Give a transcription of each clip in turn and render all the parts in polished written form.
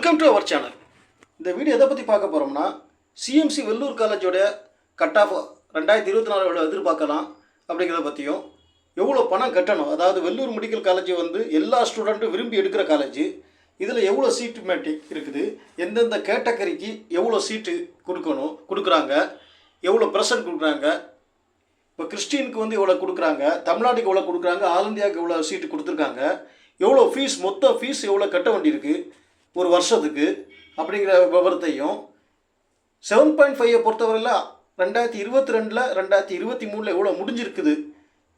Welcome to our channel. இந்த video எதை பற்றி பார்க்க போகிறோம்னா, சிஎம்சி வெள்ளூர் காலேஜோட கட் ஆஃப் 2024 எவ்வளோ எதிர்பார்க்கலாம் அப்படிங்கிறத பற்றியும், எவ்வளோ பணம் கட்டணும், அதாவது வெள்ளூர் மெடிக்கல் காலேஜ் வந்து எல்லா ஸ்டூடெண்ட்டும் விரும்பி எடுக்கிற காலேஜ், இதில் எவ்வளோ சீட்டு மேட்டிக் இருக்குது, எந்தெந்த கேட்டகரிக்கு எவ்வளோ சீட்டு கொடுக்குறாங்க, எவ்வளோ ப்ரெசன்ட் கொடுக்குறாங்க, இப்போ கிறிஸ்டினுக்கு வந்து எவ்வளோ கொடுக்குறாங்க, தமிழ்நாட்டுக்கு எவ்வளோ கொடுக்குறாங்க, ஆல் இந்தியாவுக்கு எவ்வளோ சீட்டு கொடுத்துருக்காங்க, எவ்வளோ ஃபீஸ், மொத்த ஃபீஸ் எவ்வளோ கட்ட வேண்டியிருக்கு ஒரு வருஷத்துக்கு அப்படிங்கிற விவரத்தையும், 7.5 பொறுத்தவரையில் 2022 2023 எவ்வளோ முடிஞ்சிருக்குது,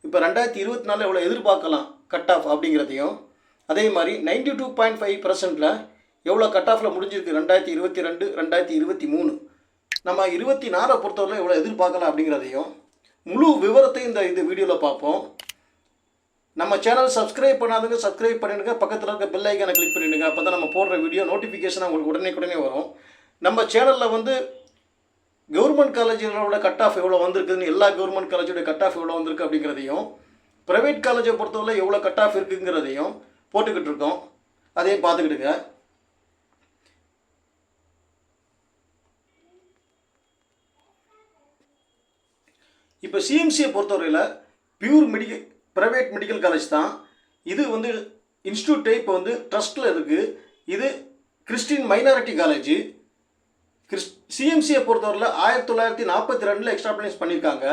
இப்போ 2024 எவ்வளோ எதிர்பார்க்கலாம் கட் ஆஃப் அப்படிங்கிறதையும், அதே மாதிரி 92.5% எவ்வளோ கட் ஆஃபில் முடிஞ்சிருக்கு 2022 2023, நம்ம 24 பொறுத்தவரையில் எவ்வளோ எதிர்பார்க்கலாம் அப்படிங்கிறதையும் முழு விவரத்தையும் இந்த வீடியோவில் பார்ப்போம். நம்ம சேனல் சப்ஸ்கிரைப் பண்ணாதுங்க, சப்ஸ்கிரைப் பண்ணிடுங்க, பக்கத்தில் இருக்க பெல் ஐக்கானை கிளிக் பண்ணிவிடுங்க. அப்போ தான் நம்ம போடுற வீடியோ நோட்டிஃபிகேஷன் உங்களுக்கு உடனே வரும். நம்ம சேனலில் வந்து கவர்மெண்ட் காலேஜோட கட் ஆஃப் எவ்வளோ வந்திருக்குதுன்னு, எல்லா கவர்மெண்ட் காலேஜோட கட் ஆஃப் எவ்வளோ வந்திருக்கு அப்படிங்கிறதையும், ப்ரைவேட் காலேஜை பொறுத்தவரை எவ்வளோ கட் ஆஃப் இருக்குங்கிறதையும் போட்டுக்கிட்டு இருக்கோம். அதையும் பார்த்துக்கிடுங்க. இப்போ சிஎம்சியை பொறுத்தவரையில் பியூர் ப்ரைவேட் மெடிக்கல் காலேஜ் தான். இது வந்து இன்ஸ்டியூட் டைப் வந்து ட்ரஸ்ட்டில் இருக்குது. இது கிறிஸ்டின் மைனாரிட்டி காலேஜ். சிஎம்சியை பொறுத்தவரையில் 1942 எக்ஸ்டாப்ளிஷ் பண்ணியிருக்காங்க.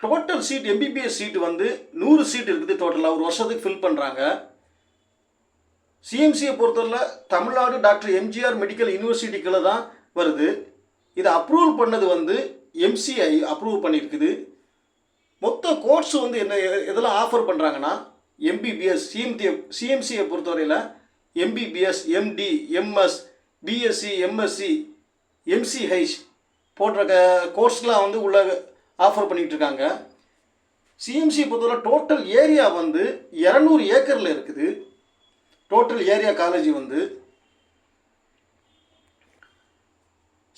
டோட்டல் சீட் எம்பிபிஎஸ் சீட்டு வந்து 100 சீட் இருக்குது டோட்டலாக, ஒரு வருஷத்துக்கு ஃபில் பண்ணுறாங்க. சிஎம்சியை பொறுத்தவரையில் தமிழ்நாடு டாக்டர் எம்ஜிஆர் மெடிக்கல் யூனிவர்சிட்டிக்குள்ளே தான் வருது. இதை அப்ரூவல் பண்ணது வந்து எம்சிஐ அப்ரூவ் பண்ணியிருக்குது. மொத்த கோர்ஸ் வந்து எதெல்லாம் ஆஃபர் பண்ணுறாங்கன்னா, எம்பிபிஎஸ் சிஎம்சியை பொறுத்தவரையில் MBBS, MD, MS, BSc, MSc, MCh போன்ற கோர்ஸ்லாம் வந்து உள்ள ஆஃபர் பண்ணிகிட்டு இருக்காங்க. சிஎம்சியை பொறுத்தவரை டோட்டல் ஏரியா வந்து 200 ஏக்கரில் இருக்குது. டோட்டல் ஏரியா காலேஜ் வந்து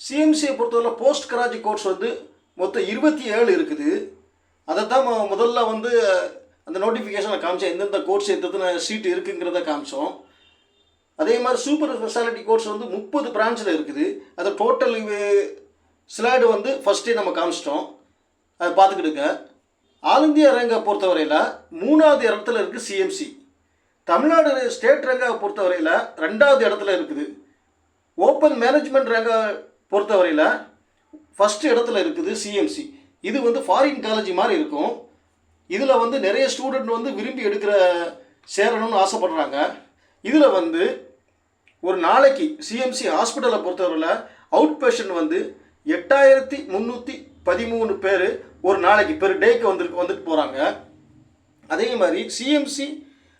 சிஎம்சியை பொறுத்தவரை போஸ்ட் கிராஜுவேட் கோர்ஸ் வந்து மொத்தம் 27 இருக்குது. அதை தான் முதல்ல வந்து அந்த நோட்டிஃபிகேஷனில் காமிச்சோம், எந்தெந்த கோர்ஸ் எத்தனை சீட்டு இருக்குங்கிறத காமிச்சோம். அதே மாதிரி சூப்பர் ஸ்பெஷாலிட்டி கோர்ஸ் வந்து 30 பிரான்ச்சில் இருக்குது. அதை டோட்டல் ஸ்லைடு வந்து ஃபஸ்ட்டே நம்ம காமிச்சிட்டோம், அதை பார்த்துக்கிடுங்க. ஆல் இந்தியா ரேங்கை பொறுத்தவரையில் 3வது இடத்துல இருக்குது சிஎம்சி. தமிழ்நாடு ஸ்டேட் ரேங்கை பொறுத்தவரையில் 2வது இடத்துல இருக்குது. ஓப்பன் மேனேஜ்மெண்ட் ரேங்கை பொறுத்தவரையில் ஃபஸ்ட்டு இடத்துல இருக்குது சிஎம்சி. இது வந்து ஃபாரின் காலேஜ் மாதிரி இருக்கும். இதில் வந்து நிறைய ஸ்டூடெண்ட் வந்து விரும்பி சேரணும்னு ஆசைப்படுறாங்க. இதில் வந்து ஒரு நாளைக்கு சிஎம்சி ஹாஸ்பிட்டலை பொறுத்தவரையில் அவுட் பேஷண்ட் வந்து 8313 பேர் ஒரு நாளைக்கு பெர் டேக்கு வந்துட்டு போகிறாங்க. அதே மாதிரி சிஎம்சி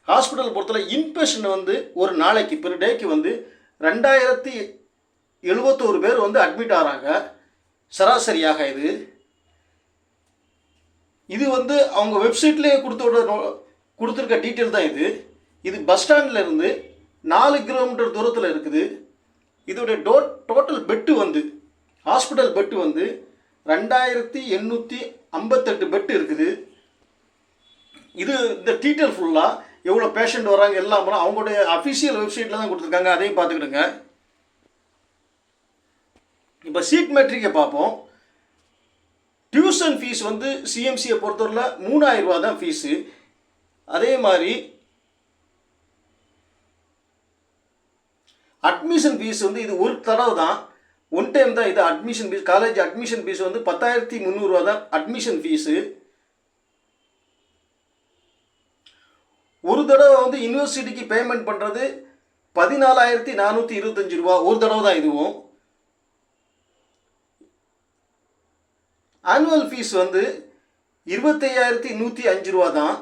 ஹாஸ்பிட்டலை பொறுத்தவரை இன்பேஷண்ட் வந்து ஒரு நாளைக்கு பெர் டேக்கு வந்து 2071 பேர் வந்து அட்மிட் ஆகிறாங்க சராசரியாக. இது வந்து அவங்க வெப்சைட்லேயே கொடுத்துருக்க டீட்டெயில் தான் இது. இது பஸ் ஸ்டாண்டில் இருந்து 4 கிலோமீட்டர் தூரத்தில் இருக்குது. இதோடைய டோட்டல் பெட்டு வந்து ஹாஸ்பிட்டல் பெட்டு வந்து 2858 பெட்டு இருக்குது. இது இந்த டீட்டெயில் ஃபுல்லாக எவ்வளோ பேஷண்ட் வராங்க எல்லாம் அவங்களுடைய அஃபிஷியல் வெப்சைட்டில் தான் கொடுத்துருக்காங்க. அதையும் பார்த்துக்கிடுங்க. இப்போ சீட் மெட்ரிக்கை பார்ப்போம். டியூஷன் ஃபீஸ் வந்து சிஎம்சியை பொறுத்தவரையில் 3000 ரூபா தான் ஃபீஸு. அதே மாதிரி அட்மிஷன் ஃபீஸ் வந்து இது ஒரு தடவை தான், ஒன் டைம் தான். இது admission fees, college admission fees வந்து 10,300 ரூபா தான் அட்மிஷன் ஃபீஸு. ஒரு தடவை வந்து யூனிவர்சிட்டிக்கு பேமெண்ட் பண்ணுறது 14,425 ரூபா ஒரு தடவை தான். இதுவும் ஆனுவல் ஃபீஸ் வந்து 25,105 ரூபா தான்.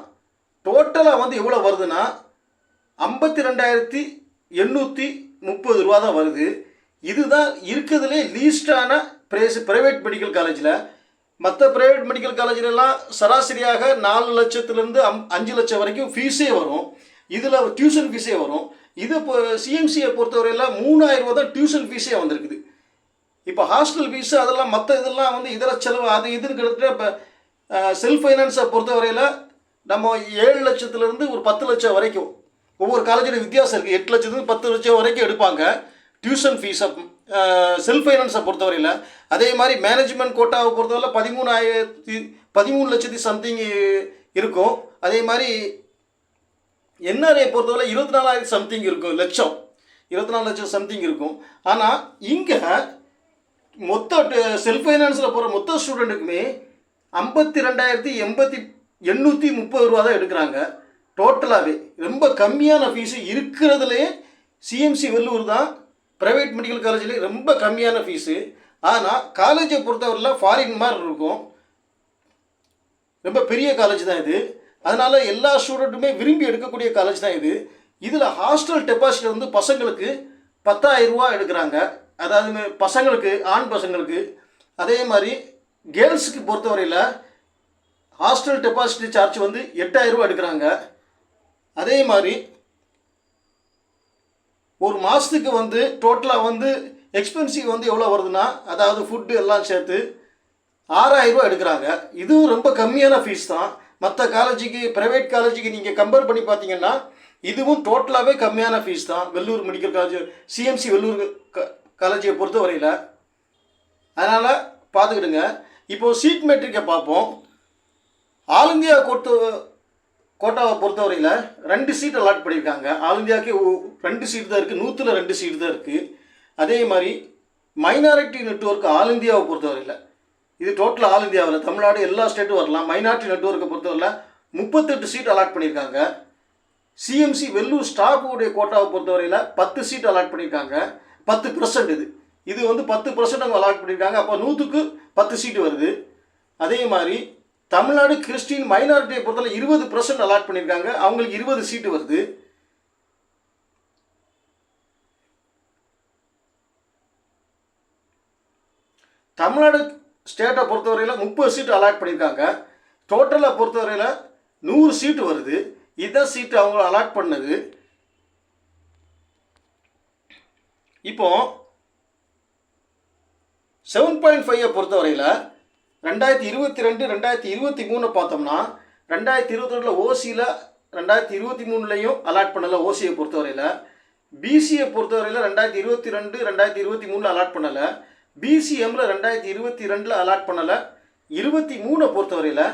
டோட்டலாக வந்து எவ்வளோ வருதுன்னா 52,830 ரூபா தான் வருது. இதுதான் இருக்கிறதுலே லீஸ்டான ப்ரைவேட் மெடிக்கல் காலேஜில். மற்ற ப்ரைவேட் மெடிக்கல் காலேஜிலலாம் சராசரியாக 4 லட்சத்துலேருந்து 5 லட்சம் வரைக்கும் ஃபீஸே வரும். இதில் டியூஷன் ஃபீஸே வரும். இது இப்போ சிஎம்சியை பொறுத்தவரையில் 3000 ரூபா தான் டியூஷன் ஃபீஸே வந்திருக்குது. இப்போ ஹாஸ்டல் ஃபீஸு அதெல்லாம் மற்ற இதெல்லாம் வந்து இதர செலவு அது இதுன்னு கிட்டத்தட்ட இப்போ செல்ஃப் ஃபைனான்ஸை பொறுத்தவரையில் நம்ம 7 லட்சத்துலேருந்து ஒரு 10 லட்சம் வரைக்கும் ஒவ்வொரு காலேஜில் வித்தியாசம் இருக்குது. 8 லட்சத்துலேருந்து 10 லட்சம் வரைக்கும் எடுப்பாங்க. டியூஷன் ஃபீஸை செல்ஃப் ஃபைனான்ஸை பொறுத்தவரையில், அதே மாதிரி மேனேஜ்மெண்ட் கோட்டாவை பொறுத்தவரை 13 லட்சத்தி சம்திங் இருக்கும். அதே மாதிரி என்ஆர்ஐ பொறுத்தவரை 24,000 சம்திங் இருக்கும், 24 லட்சம் சம்திங் இருக்கும். ஆனால் இங்கே மொத்த செல்ஃப் ஃபைனான்ஸில் போகிற மொத்த ஸ்டூடெண்ட்டுக்குமே 52,830 ரூபா தான் எடுக்கிறாங்க டோட்டலாகவே. ரொம்ப கம்மியான ஃபீஸு இருக்கிறதுலே சிஎம்சி வெள்ளூர் தான் ப்ரைவேட் மெடிக்கல் காலேஜ்லேயே ரொம்ப கம்மியான ஃபீஸு. ஆனால் காலேஜை பொறுத்தவரையில் ஃபாரின் மாதிரி இருக்கும், ரொம்ப பெரிய காலேஜ் தான் இது. அதனால் எல்லா ஸ்டூடெண்ட்டுமே விரும்பி எடுக்கக்கூடிய காலேஜ் தான் இது. இதில் ஹாஸ்டல் டெபாசிட் வந்து பசங்களுக்கு 10,000 ரூபா எடுக்கிறாங்க, அதாவது பசங்களுக்கு, ஆண் பசங்களுக்கு. அதே மாதிரி கேர்ள்ஸுக்கு பொறுத்தவரையில் ஹாஸ்டல் டெபாசிட் சார்ஜ் வந்து 8,000 ரூபா எடுக்கிறாங்க. அதே மாதிரி ஒரு மாதத்துக்கு வந்து டோட்டலாக வந்து எக்ஸ்பென்சிவ் வந்து எவ்வளோ வருதுன்னா, அதாவது ஃபுட்டு எல்லாம் சேர்த்து 6,000 ரூபா எடுக்கிறாங்க. இதுவும் ரொம்ப கம்மியான ஃபீஸ் தான். மற்ற காலேஜுக்கு, ப்ரைவேட் காலேஜுக்கு நீங்கள் கம்பேர் பண்ணி பார்த்தீங்கன்னா இதுவும் டோட்டலாகவே கம்மியான ஃபீஸ் தான் Vellore medical college, CMC Vellore காலேஜை பொறுத்த வரையில். அதனால் பார்த்துக்கிடுங்க. இப்போது சீட் மெட்ரிக்கை பார்ப்போம். ஆல் இந்தியா கோட்டாவை பொறுத்தவரையில் 2 சீட் அலாட் பண்ணியிருக்காங்க. ஆல் இந்தியாவுக்கு 2 சீட் தான் இருக்குது, 100ல் 2 சீட் தான் இருக்குது. அதே மாதிரி மைனாரிட்டி நெட்வொர்க் ஆல் இந்தியாவை பொறுத்தவரையில், இது டோட்டல் ஆல் இந்தியாவில் தமிழ்நாடு எல்லா ஸ்டேட்டும் வரலாம். மைனாரிட்டி நெட்வொர்க்கை பொறுத்தவரையில் 38 சீட் அலாட் பண்ணியிருக்காங்க. சிஎம்சி வெள்ளூர் ஸ்டாஃபுடைய கோட்டாவை பொறுத்தவரையில் 10 சீட் அலாட் பண்ணியிருக்காங்க. 10% இது வந்து 10% அவங்க அலாட் பண்ணியிருக்காங்க. அப்போ 100க்கு 10 சீட்டு வருது. அதே மாதிரி தமிழ்நாடு கிறிஸ்டின் மைனாரிட்டியை பொறுத்தவரை 20% அலாட் பண்ணியிருக்காங்க, அவங்களுக்கு 20 சீட்டு வருது. தமிழ்நாடு ஸ்டேட்டை பொறுத்தவரையில் 30 சீட்டு அலாட் பண்ணியிருக்காங்க. டோட்டலாக பொறுத்தவரையில் 100 சீட்டு வருது. இதுதான் சீட்டு அவங்க அலாட் பண்ணது. இப்போ 7.5 பொறுத்தவரையில் 2022, 2023 பார்த்தோம்னா 2022 ஓசியில் 2023லையும் அலாட் பண்ணலை. ஓசியை பொறுத்தவரையில் பிசியை பொறுத்தவரையில் 2022, 2023 அலாட் பண்ணலை. பிசிஎம்மில் 2022 அலாட் பண்ணலை. 23 பொறுத்தவரையில்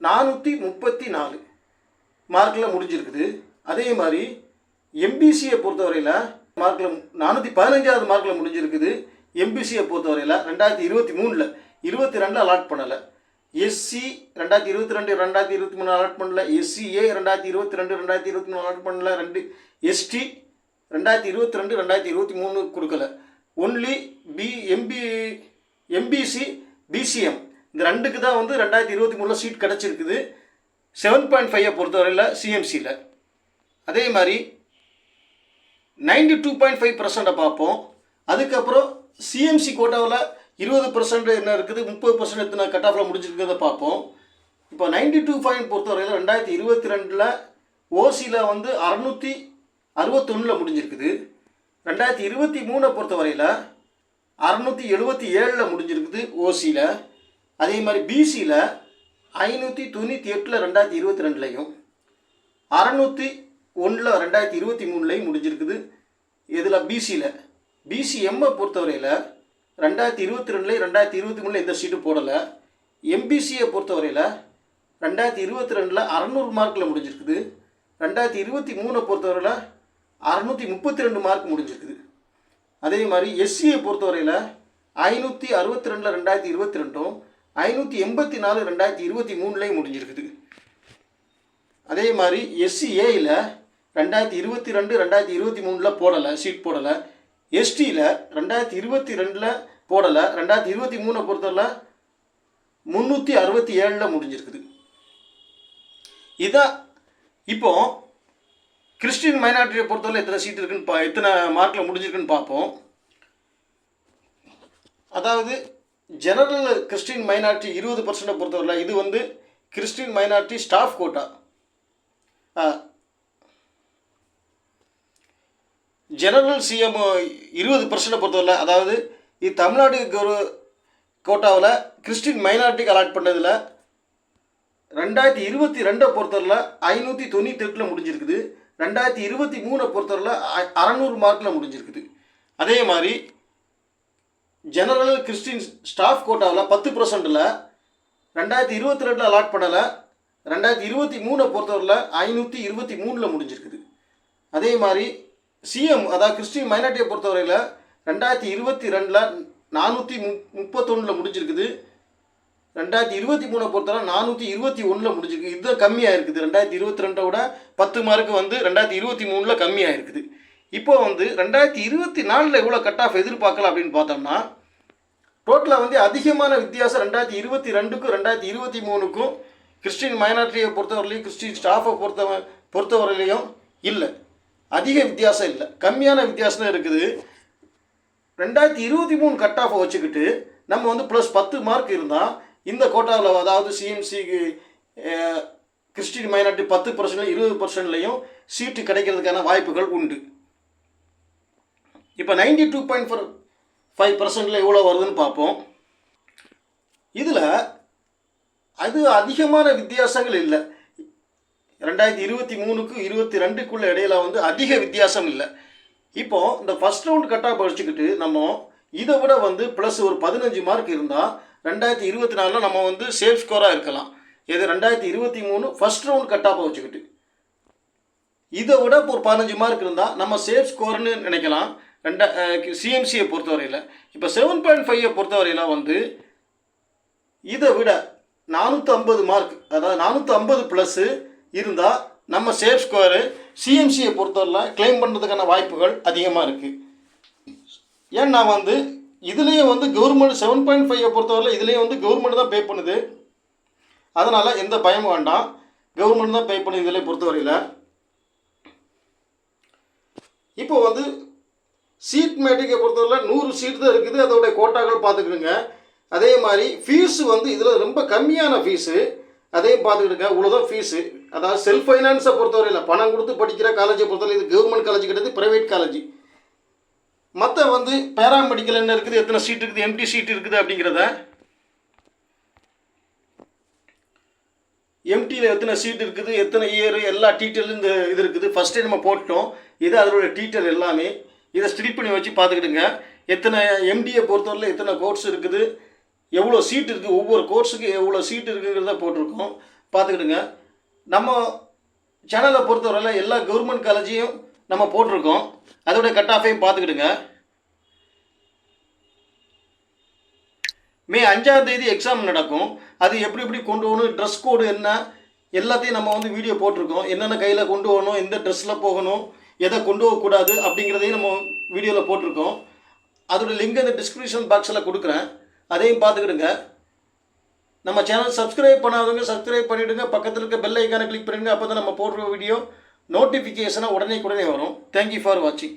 434 மார்க்கில் முடிஞ்சிருக்குது. அதே மாதிரி எம்பிசியை பொறுத்தவரையில் மார்க்கில் 415வது மார்க்கில் முடிஞ்சிருக்குது. எம்பிசியை பொறுத்தவரையில் 2023ல் 22 அலாட் பண்ணலை. எஸ்சி 2022, 2023 அலாட் பண்ணல. எஸ்சிஏ 2022, 2023 அலாட் பண்ணல. எஸ்டி 2022, 2023 கொடுக்கல. ஒன்லி எம்பிசி, பிசிஎம் இந்த 2க்கு தான் வந்து 2023 சீட் கிடச்சிருக்குது 7.5 பொறுத்தவரையில் சிஎம்சியில். அதே மாதிரி 92.5% பார்ப்போம். அதுக்கப்புறம் சிஎம்சி கோட்டாவில் 20% என்ன இருக்குது, 30% எத்தனை கட் ஆஃபில் முடிஞ்சிருக்கிறத பார்ப்போம். இப்போ 92 பொறுத்தவரையில் 2022 ஓசியில் வந்து 661 முடிஞ்சிருக்குது. 2023 பொறுத்தவரையில் 677 முடிஞ்சிருக்குது ஓசியில். அதே மாதிரி பிசியில் 598 2022லையும் 601 2023லையும் முடிஞ்சிருக்குது. இதில் பிசியில் பிசிஎம்மை பொறுத்தவரையில் 2022 2023 எந்த சீட்டு போடலை. எம்பிசியை பொறுத்தவரையில் 2022 600 மார்க்கில் முடிஞ்சிருக்குது. 2023 பொறுத்தவரையில் 632 மார்க் முடிஞ்சிருக்குது. அதே மாதிரி எஸ்சியை பொறுத்தவரையில் 562 2022, 584 2023லையும் முடிஞ்சிருக்குது. அதே மாதிரி எஸ்சிஏயில் 2022 2023 போடலை, சீட் போடலை. எஸ்டியில் 2022 போடலை. 2023 பொறுத்தவரை 367 முடிஞ்சிருக்குது. இதான் இப்போ கிறிஸ்டின் மைனாரிட்டியை பொறுத்தவரை எத்தனை சீட் இருக்குன்னு எத்தனை மார்க்கில் முடிஞ்சிருக்குன்னு பார்ப்போம். அதாவது ஜெனரல் கிறிஸ்டின் மைனாரிட்டி 20% பொறுத்தவரையில் இது வந்து Christian minority staff quota. General CM 20% பொறுத்தவரை, அதாவது இது தமிழ்நாடு கோட்டாவில் கிறிஸ்டின் மைனாரிட்டிக்கு அலாட் பண்ணதில் 2022 பொறுத்தவரையில் 598 முடிஞ்சிருக்குது. 2023 பொறுத்தவரையில் 600 மார்க்கில் முடிஞ்சிருக்குது. அதே மாதிரி ஜெனரல் கிறிஸ்டின் ஸ்டாஃப் கோட்டாவில் 10%ல் 2022 அலாட் பண்ணலை, 2023 பொறுத்தவரையில் 523 முடிஞ்சிருக்குது. அதே மாதிரி சிஎம் அதாவது கிறிஸ்டின் மைனாரிட்டியை பொறுத்தவரையில் 2022 431 முடிஞ்சிருக்குது, 2023 பொறுத்தவரை 421 முடிஞ்சிருக்கு. இதுதான் கம்மியாக இருக்குது. 2022 விட 10 மார்க்கு வந்து 2023 கம்மியாக இருக்குது. இப்போ வந்து 2024 எவ்வளோ கட் ஆஃப் எதிர்பார்க்கலாம் அப்படின்னு பார்த்தோம்னா, டோட்டலாக வந்து அதிகமான வித்தியாசம் 2022க்கும் 2023க்கும் கிறிஸ்டின் மைனாரிட்டியை பொறுத்தவரையிலையும் கிறிஸ்டின் ஸ்டாஃபை பொறுத்தவரையிலையும் இல்லை, அதிக வித்தியாசம் இல்லை, கம்மியான வித்தியாசம் தான் இருக்குது. 2023 கட் ஆஃபை வச்சுக்கிட்டு நம்ம வந்து ப்ளஸ் 10 மார்க் இருந்தால் இந்த கோட்டாவில், அதாவது சிஎம்சிக்கு கிறிஸ்டின் மைனாரிட்டி 10% 20%லையும் சீட்டு கிடைக்கிறதுக்கான வாய்ப்புகள் உண்டு. இப்போ 92.5% எவ்வளோ வருதுன்னு பார்ப்போம். இதில் அது அதிகமான வித்தியாசங்கள் இல்லை. 2023க்கும் 22க்குள்ள இடையில வந்து அதிக வித்தியாசம் இல்லை. இப்போது இந்த ஃபஸ்ட் ரவுண்ட் கட் ஆஃப் வச்சுக்கிட்டு நம்ம இதை விட வந்து ப்ளஸ் ஒரு 15 மார்க் இருந்தால் 2024 நம்ம வந்து சேஃப் ஸ்கோராக இருக்கலாம். இது 2023 ஃபஸ்ட் ரவுண்ட் கட் ஆஃபை வச்சுக்கிட்டு இதை விட ஒரு 15 மார்க் இருந்தால் நம்ம சேஃப் ஸ்கோர்னு நினைக்கலாம். சிஎம்சியை பொறுத்தவரையில் இப்போ 7.5 பொறுத்தவரையில் வந்து இதை விட 450 மார்க், அதாவது 450 ப்ளஸ்ஸு இருந்தால் நம்ம சேஃப் ஸ்கோரு சிஎம்சியை பொறுத்தவரையில் கிளைம் பண்ணுறதுக்கான வாய்ப்புகள் அதிகமாக இருக்குது. ஏன்னா வந்து இதுலேயும் வந்து கவர்மெண்ட் 7.5 பொறுத்தவரையில் இதுலேயும் வந்து கவர்மெண்ட் தான் பே பண்ணுது. அதனால் எந்த பயமும் வேண்டாம், கவர்மெண்ட் தான் பே பண்ணுது இதில் பொறுத்தவரையில். இப்போ வந்து சீட் மேட்டிக்கை பொறுத்தவரையில் 100 சீட் தான் இருக்குது, அதோடைய கோட்டாக்கள் பார்த்துக்கிடுங்க. அதே மாதிரி ஃபீஸு வந்து இதில் ரொம்ப கம்மியான ஃபீஸு, அதையும் பார்த்துக்கிடுங்க. இவ்வளோதான் ஃபீஸு. அதாவது செல்ஃப் ஃபைனான்ஸை பொறுத்தவரையில் பணம் கொடுத்து படிக்கிற காலேஜை பொறுத்தவரை இது கவர்மெண்ட் காலேஜ் கிடையாது, ப்ரைவேட் காலேஜ். மற்ற வந்து பேராமெடிக்கல் என்ன இருக்குது, எத்தனை சீட் இருக்குது, எம்டி சீட் இருக்குது அப்படிங்கிறத, எம்டியில் எத்தனை சீட் இருக்குது, எத்தனை இயர், எல்லா டீட்டெயிலும் இந்த இது இருக்குது. ஃபஸ்ட்டே நம்ம போட்டோம். இது அதோட டீட்டெயில் எல்லாமே இதை ஸ்ட்ரிப் பண்ணி வச்சு பார்த்துக்கிடுங்க. எத்தனை எம்டியை பொறுத்தவரையில் எத்தனை கோர்ஸ் இருக்குது, எவ்வளோ சீட் இருக்குது, ஒவ்வொரு கோர்ஸுக்கு எவ்வளோ சீட் இருக்குங்கிறத போட்டிருக்கோம், பார்த்துக்கிடுங்க. நம்ம சேனலை பொறுத்தவரையில் எல்லா கவர்மெண்ட் காலேஜையும் நம்ம போட்டிருக்கோம், அதோடைய கட் ஆஃபையும் பார்த்துக்கிடுங்க. மே 5ஆம் தேதி எக்ஸாம் நடக்கும். அது எப்படி கொண்டு போகணும், ட்ரெஸ் கோடு என்ன, எல்லாத்தையும் நம்ம வந்து வீடியோ போட்டிருக்கோம். என்னென்ன கையில் கொண்டு போகணும், எந்த ட்ரெஸ்ஸில் போகணும், எதை கொண்டு போகக்கூடாது அப்படிங்கிறதையும் நம்ம வீடியோவில் போட்டிருக்கோம். அதோட லிங்க் இந்த டிஸ்கிரிப்ஷன் பாக்ஸில் கொடுக்குறேன், அதையும் பார்த்துக்கிடுங்க. நம்ம சேனல் சப்ஸ்கிரைப் பண்ணாதவங்க சப்ஸ்கிரைப் பண்ணிவிடுங்க. பக்கத்தில் இருக்க பெல் ஐக்கானை கிளிக் பண்ணிடுங்க. அப்போ தான் நம்ம போடுற வீடியோ நோட்டிஃபிகேஷனாக உடனே வரும். தேங்க்யூ ஃபார் வாட்சிங்.